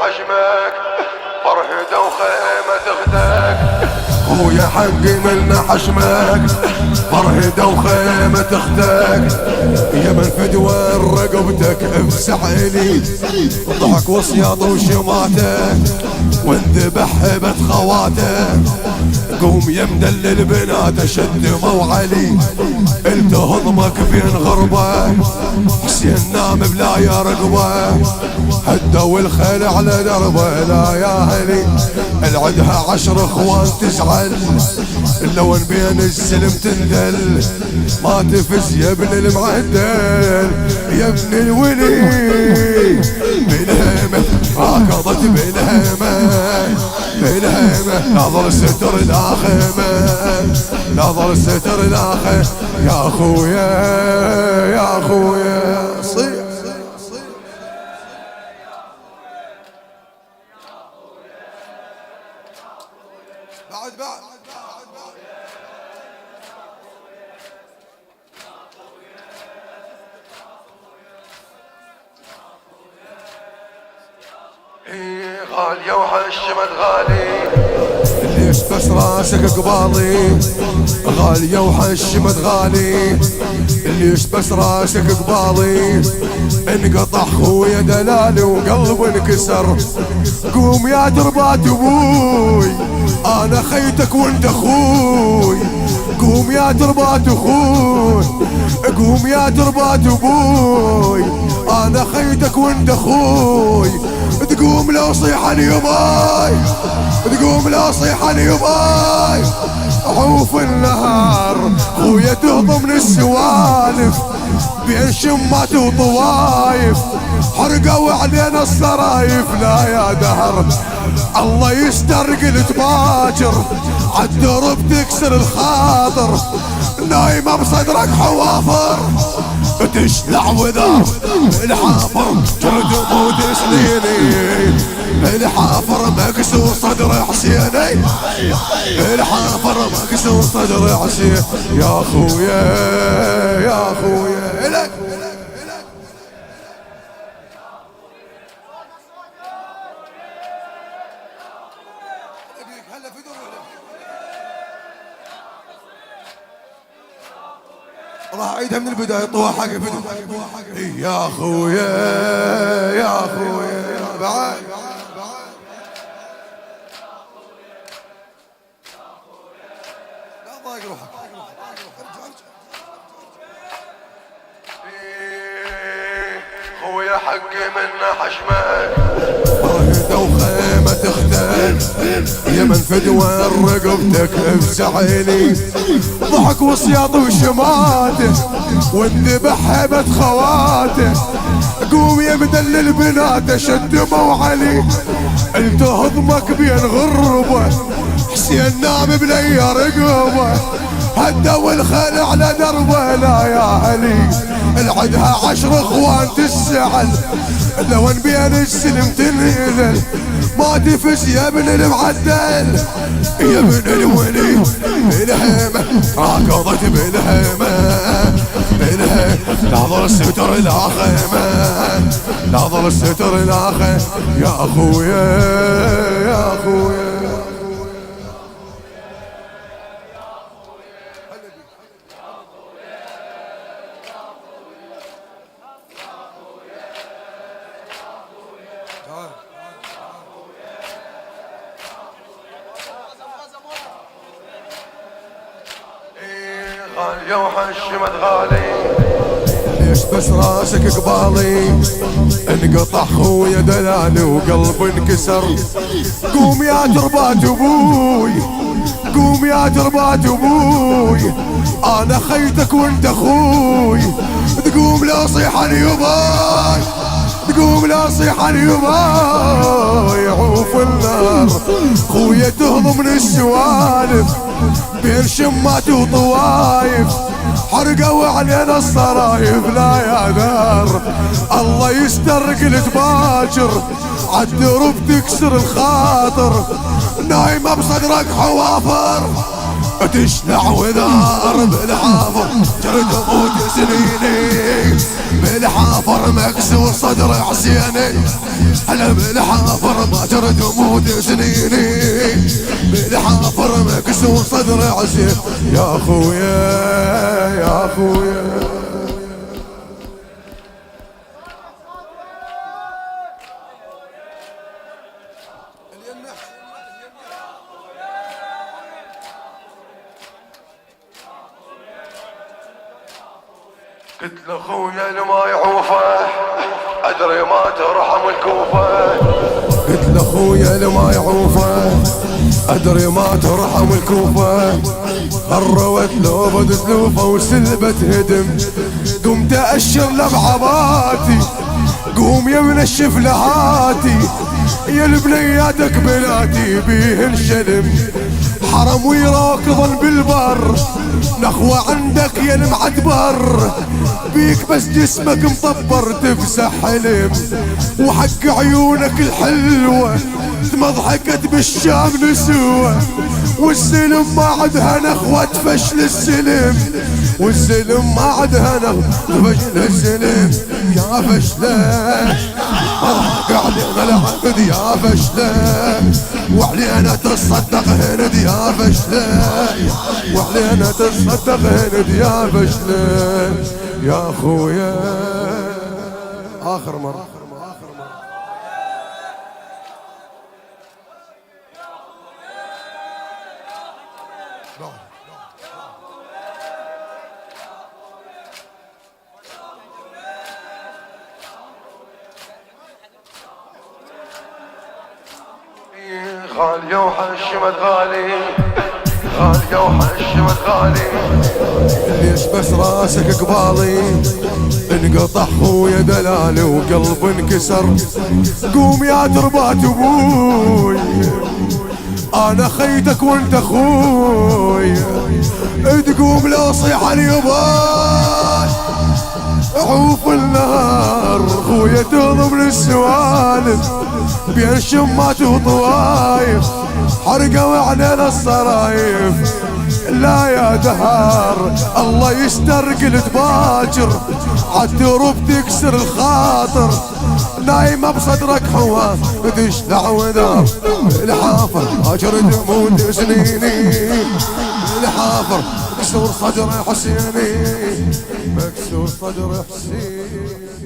حشمك فرهدة وخيمة تخدك. خويا حقي منا حشمك فرهدة وخيمة تخدك. يا من فدوى رقبتك افسح لي ضحك وصياط وشماته وانذبح هبة خواته. قوم يا مدلل بناته شد موعلي انت هضمك بين غربه. حسين نام بلا يا رقبه هدوا الخيل على دربه. لا يا هلي العدها 10 اخوان تزعل اللون بين السلم تندل. ما تفز يا ابن المعدل يا ابن الولي بالهيمة راكضت بالهيمة بالهيمة. ناظر ستر الاخيمة ناظر ستر الاخيمة. يا اخويا يا اخويا صيح بعد غالية وحشمت غالي ليش بس راسك قبالي. غالية وحشمت غالي ليش بس راسك قبالي. انقطع خويا دلالي وقلب انكسر. قوم يا دربات ابوي انا خيتك وانت اخوي. قوم يا دربات اخوي قوم يا دربات ابوي انا خيتك وانت اخوي. تقوم لو صيحني يباي تقوم لو صيحني يباي. عوف النهار خويا تهضم من السوالف بين شمات وطوايف. حرقوا علينا السرايف لا يا دهر الله يستر قلت باكر عالدرب تكسر الخاطر. نايمة بصدرك حوافر تشلع وذا الحافر جرد موت سنيني. الحافر مكسور صدر حسيني الحافر مكسور صدر حسين. يا خويا يا خويا إلك راح اعيدها من البداية طوى حق بدو. يا خويا يا خويا بعد لا ضايق روحك خويا حقي منا حشمك فرهدة وخيمة تختل. يا من فدوى رقبتك افزع لي ضحك وصياط وشماته وانذبح هبة خواته. قوم يا مدلل بناته شد موعلي انت هضمك بين غربه. حسين نام بلي رقبه هدوا الخيل على دربه. لا يا هلي العدها 10 اخوان تسعل لون بين السلم تنهزل. ما تفز يا ابن المعدل يا ابن الولي بالهيمة راكضت بالهيمة بالهيمة. ناظر الستر الاخيمة ناظر الستر الاخيمة. يا اخويا يا اخويا غالية وحشمت غالي ليش بس راسك قبالي. انقطع خويا دلالي وقلب انكسر. قوم يا دربات ابوي قوم يا دربات ابوي انا خيتك وانت اخوي. تقوم لا صيحني يباي تقوم لا صيحني يباي. عوف النار خويا تهضم من السوالف بين شمات وطوايف. حرقوا علينا الصرايف لا يا نار الله يستر قلت باكر عالدرب تكسر الخاطر. نايمة بصدرك حوافر تشلع وذار بالحافر جرد موت سنيني بالحافر مكسور صدر حسيني هلا بالحافر ما جرد موت سنيني بالحافر مكسور صدر حسين يا خويا يا خويا قلت له خويا لما يعوفه ادري ما ترحم الكوفه قلت له خويا لما يعوفه ادري ما ترحم الكوفه قروت لوبد سلوفه وسلبت هدم قمت اشر له بعباتي قوم يا منشف لهاتي يا البنياتك بناتي بيهن شلم حرم ويراكضن بالبر نخوة عندك يا المعتبر بيك بس جسمك مطبر تفسح حلم وحق عيونك الحلوة مضحكت بالشام نسوة والسلم ما عدها نخوة تفشل السلم والسلم ما عدها نخوة تفشل السلم يا فشله مضحك علينا العقد يا فشله وعلينا تصدق هند يا فشله وعلينا تصدق هند يا فشله يا خويا آخر مرة غالية وحشمت غالي غالية وحشمت غالي ليش بس راسك قبالي انقطع خويا دلالي وقلب انكسر قوم يا تربات ابوي انا خيتك وانت اخوي تقوم لو صيح اليباش عوف النهار خويا تضم للسوالف بين شمات وطوايف حرقوا علينا الصرايف لا يا دهار الله يستر قلت باكر عالدروب تكسر الخاطر نايمة بصدرك حوا تشلع وذار الحافر هاجر تموت سنيني الحافر مكسور صدر حسيني مكسور صدر حسين